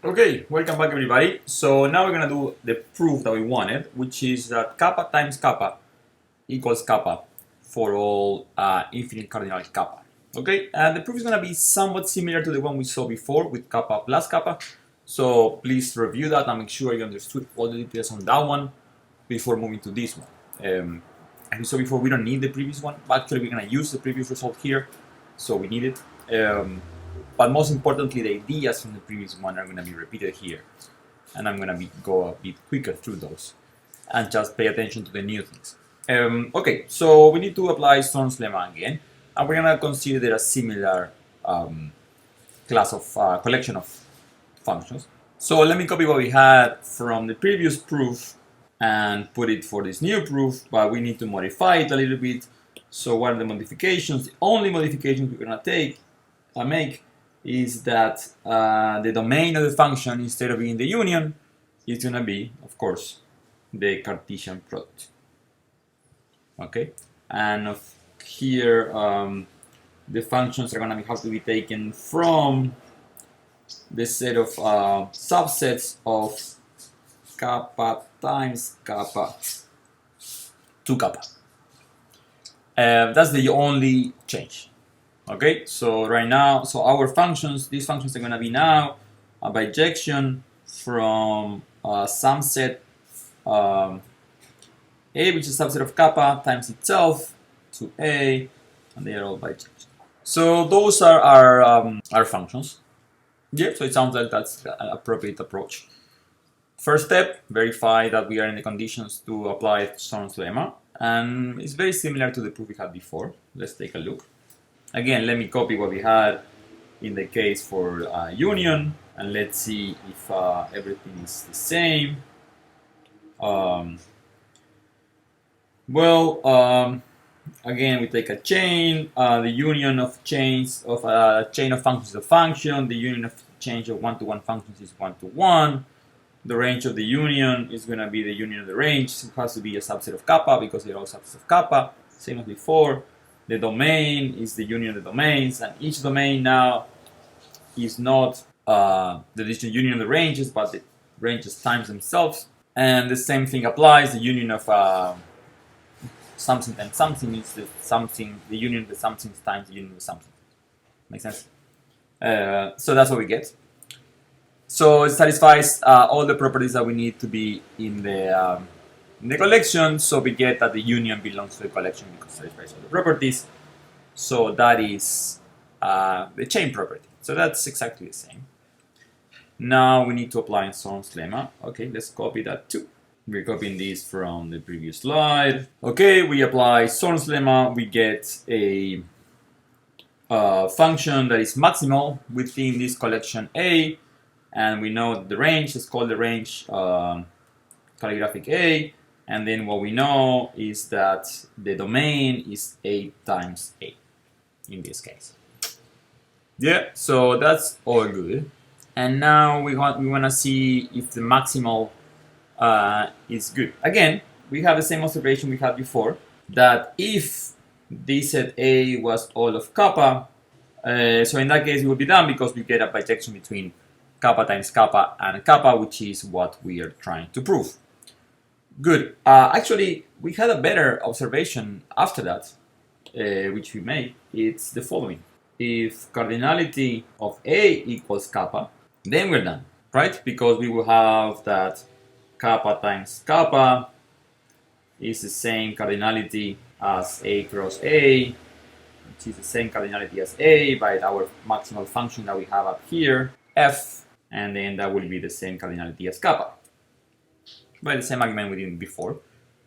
Okay, welcome back everybody. So now we're gonna do the proof that we wanted, which is that kappa times kappa equals kappa for all infinite cardinality kappa. Okay, and the proof is gonna be somewhat similar to the one we saw before with kappa plus kappa. So please review that and make sure you understood all the details on that one before moving to this one. As we saw before, we don't need the previous one, but actually we're gonna use the previous result here, so we need it. But most importantly, the ideas from the previous one are going to be repeated here. And I'm going to go a bit quicker through those and just pay attention to the new things. Okay, so we need to apply Zorn's lemma again. And we're going to consider a similar class of collection of functions. So let me copy what we had from the previous proof and put it for this new proof, but we need to modify it a little bit. So what are the modifications? The only modifications we're going to make is that the domain of the function, instead of being the union, is going to be, of course, the Cartesian product. Okay, and here the functions are going to have to be taken from the set of subsets of kappa times kappa to kappa. That's the only change. Okay, so right now, our functions, these functions are going to be now a bijection from some set A, which is a subset of kappa times itself, to A, and they are all bijection. So those are our functions. Yeah, so it sounds like that's an appropriate approach. First step, verify that we are in the conditions to apply Zorn's lemma, and it's very similar to the proof we had before. Let's take a look. Again, let me copy what we had in the case for union, and let's see if everything is the same. Again, we take a chain. The union of chains of a chain of functions is a function. The union of change of one-to-one functions is one-to-one. The range of the union is going to be the union of the range. It has to be a subset of kappa because they're all subsets of kappa. Same as before. The domain is the union of the domains, and each domain now is not the union of the ranges, but the ranges times themselves. And the same thing applies. The union of something times something is the union of the something times the union of something. Makes sense? So that's what we get. So it satisfies all the properties that we need to be in the collection, so we get that the union belongs to the collection because it satisfies all the properties. So that is the chain property. So that's exactly the same. Now we need to apply Zorn's lemma. Okay, let's copy that too. We're copying this from the previous slide. Okay, we apply Zorn's lemma. We get a function that is maximal within this collection A, and we know that the range is called the range calligraphic A. And then what we know is that the domain is A times A in this case. Yeah, so that's all good. And now we want to see if the maximal is good. Again, we have the same observation we had before, that if this set A was all of kappa, so in that case it would be done because we get a bijection between kappa times kappa and kappa, which is what we are trying to prove. Good. Actually, we had a better observation after that, which we made. It's the following. If cardinality of A equals kappa, then we're done, right? Because we will have that kappa times kappa is the same cardinality as A cross A, which is the same cardinality as A by our maximal function that we have up here, F, and then that will be the same cardinality as kappa. By the same argument we did before.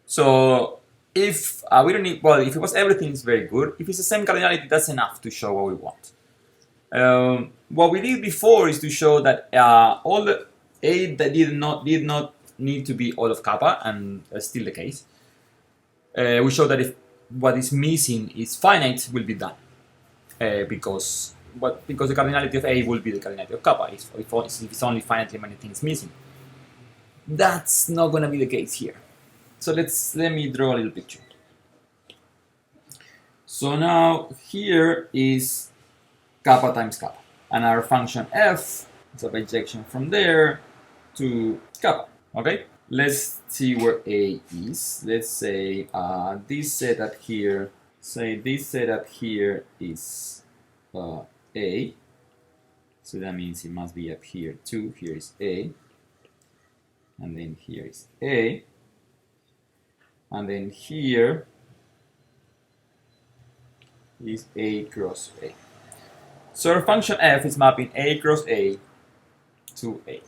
So if we don't need, well, if it was everything is very good. If it's the same cardinality, that's enough to show what we want. What we did before is to show that all the A that did not need to be all of kappa, and that's still the case. We show that if what is missing is finite, will be done because the cardinality of A will be the cardinality of kappa if it's only finitely many things missing. That's not going to be the case here. So let me draw a little picture. So now here is kappa times kappa, and our function f it's a bijection from there to kappa. Okay, let's see where A is. Let's say this setup here. Say this setup here is A. So that means it must be up here too. Here is A, and then here is A, and then here is A cross A. So our function f is mapping A cross A to A.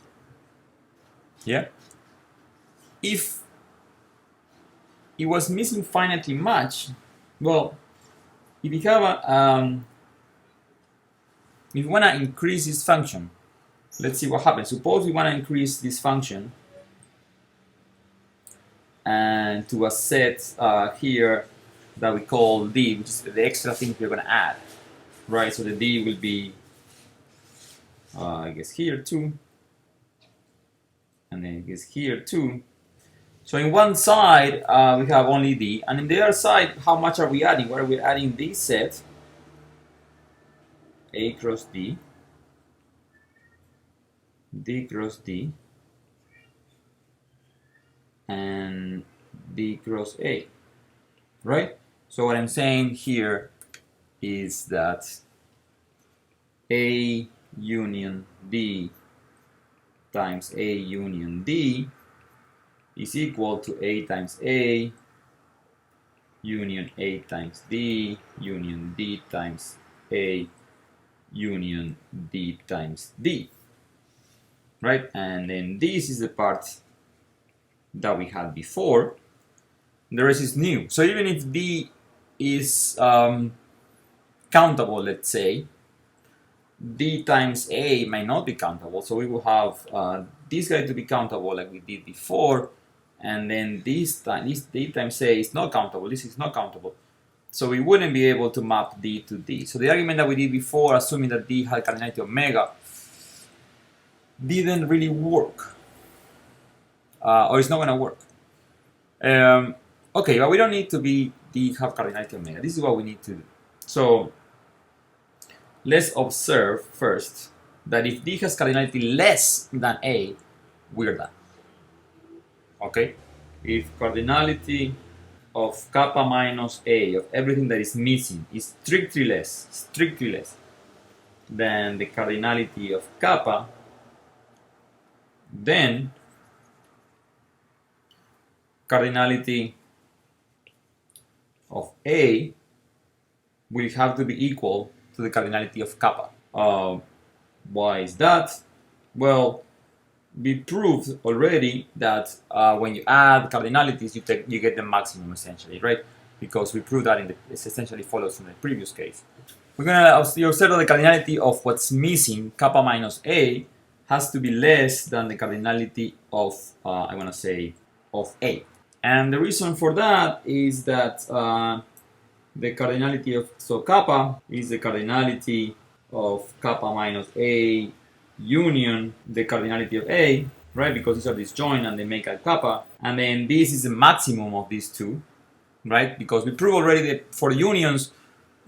Yeah? If it was missing finitely much, well, if you have a, if you want to increase this function, let's see what happens. Suppose we want to increase this function and to a set here that we call d, which is the extra thing we're going to add, right? So the d will be, I guess here too, and then I guess here too. So in one side we have only d, and in the other side, how much are we adding? What are we adding? This set, A cross D, D cross D, and D cross A, right? So what I'm saying here is that A union D times A union D is equal to A times A union A times D union D times A union D times D, right? And then this is the part that we had before. The rest is new. So even if D is countable, let's say, D times A might not be countable. So we will have this guy to be countable like we did before, and then this D times A is not countable. This is not countable. So we wouldn't be able to map D to D. So the argument that we did before, assuming that D had cardinality omega, didn't really work. Or it's not going to work. Okay, but we don't need to be D have cardinality omega. This is what we need to do. So let's observe first that if D has cardinality less than A, we're done. Okay? If cardinality of kappa minus A, of everything that is missing, is strictly less than the cardinality of kappa, then cardinality of A will have to be equal to the cardinality of kappa. Why is that? Well, we proved already that when you add cardinalities, you get the maximum essentially, right? Because we proved that it essentially follows from the previous case. We're gonna observe that the cardinality of what's missing, kappa minus A, has to be less than the cardinality of, I want to say, of A. And the reason for that is that the cardinality of, so kappa is the cardinality of kappa minus A union the cardinality of A, right? Because these are disjoint and they make a kappa. And then this is the maximum of these two, right? Because we proved already that for unions,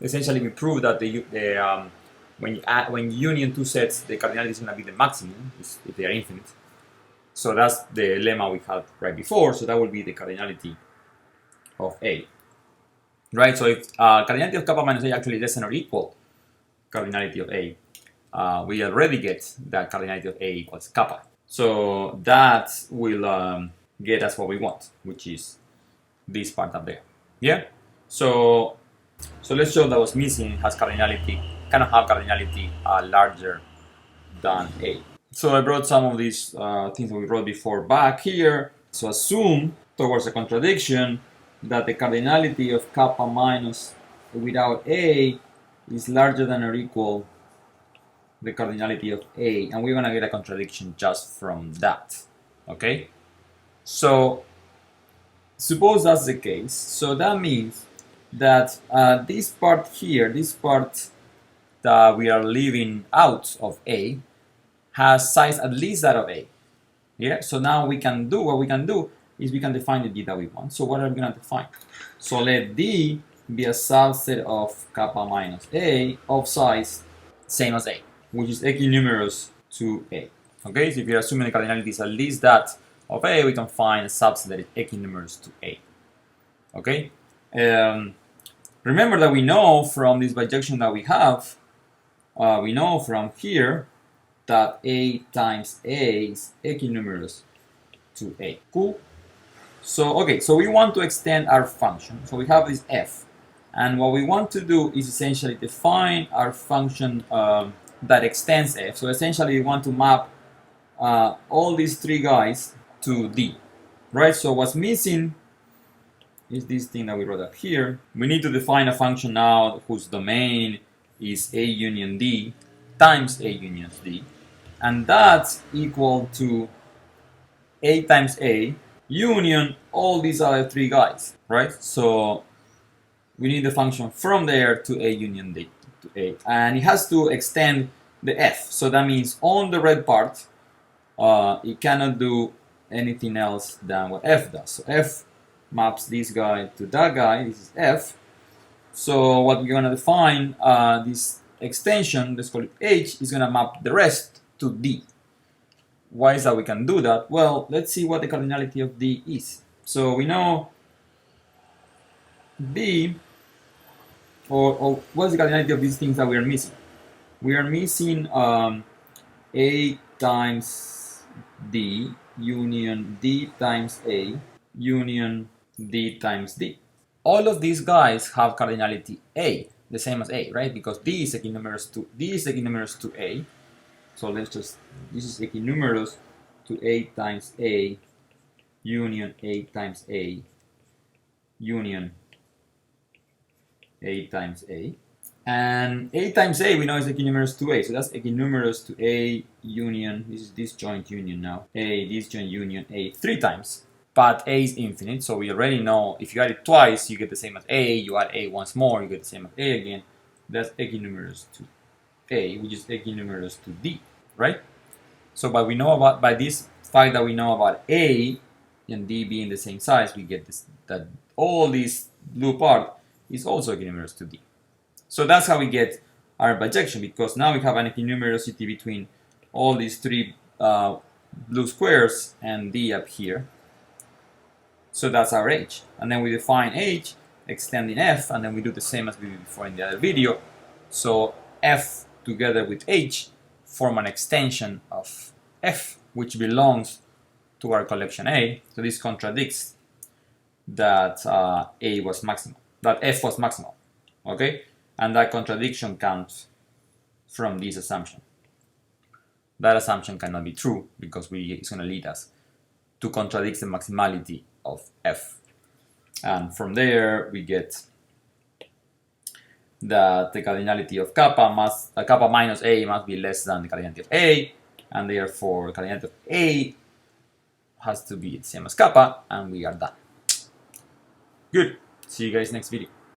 essentially we proved that when you union two sets, the cardinality is going to be the maximum if they are infinite. So that's the lemma we had right before. So that will be the cardinality of A, right? So if cardinality of kappa minus A actually less than or equal cardinality of A, we already get that cardinality of A equals kappa. So that will get us what we want, which is this part up there. Yeah? So let's show that what's missing has cardinality, cannot have cardinality larger than A. So I brought some of these things that we wrote before back here. So assume, towards a contradiction, that the cardinality of kappa minus without A is larger than or equal the cardinality of A, and we're gonna get a contradiction just from that. Okay? So suppose that's the case. So that means that this part here, this part that we are leaving out of A, has size at least that of A. Yeah? So now we can do, what we can do is we can define the D that we want. So what are we gonna define? So let D be a subset of kappa minus A of size same as A, which is equinumerous to A. Okay, so if you're assuming the cardinality is at least that of A, we can find a subset that is equinumerous to A. Okay. Remember that we know from this bijection that we have, we know from here that A times A is equinumerous to A. Cool. So okay, so we want to extend our function. So we have this f, and what we want to do is essentially define our function that extends f. So essentially, we want to map all these three guys to D, right? So what's missing is this thing that we wrote up here. We need to define a function now whose domain is A union D times A union D, and that's equal to A times A union all these other three guys, right? So we need the function from there to A union D to A, and it has to extend the f. So that means on the red part, it cannot do anything else than what f does. So f maps this guy to that guy. This is f. So what we're gonna define, this extension, let's call it h, is gonna map the rest to D. Why is that we can do that? Well, let's see what the cardinality of D is. So we know D, or what's the cardinality of these things that we are missing? We are missing A times D union D times A union D times D. All of these guys have cardinality A, the same as A, right? Because D is equinumerous to A. So let's just, this is equinumerous to A times A union A times A union A times A. And A times A we know is equinumerous to A. So that's equinumerous to A union, this is disjoint union now, A disjoint union A 3 times. But A is infinite, so we already know if you add it twice, you get the same as A. You add A once more, you get the same as A again. That's equinumerous to A, which is equinumerous to D, right? So but we know about, by this fact that we know about A and D being the same size, we get this, that all this blue part is also equinumerous to D. So that's how we get our bijection, because now we have an equinumerosity between all these three blue squares and D up here. So that's our h. And then we define h, extending f, and then we do the same as we did before in the other video. So f together with h form an extension of f, which belongs to our collection A. So this contradicts that A was maximal, that f was maximal, okay? And that contradiction comes from this assumption. That assumption cannot be true because it's going to lead us to contradict the maximality of f. And from there we get that the cardinality of kappa minus A must be less than the cardinality of A, and therefore the cardinality of A has to be the same as kappa, and we are done. Good. See you guys next video.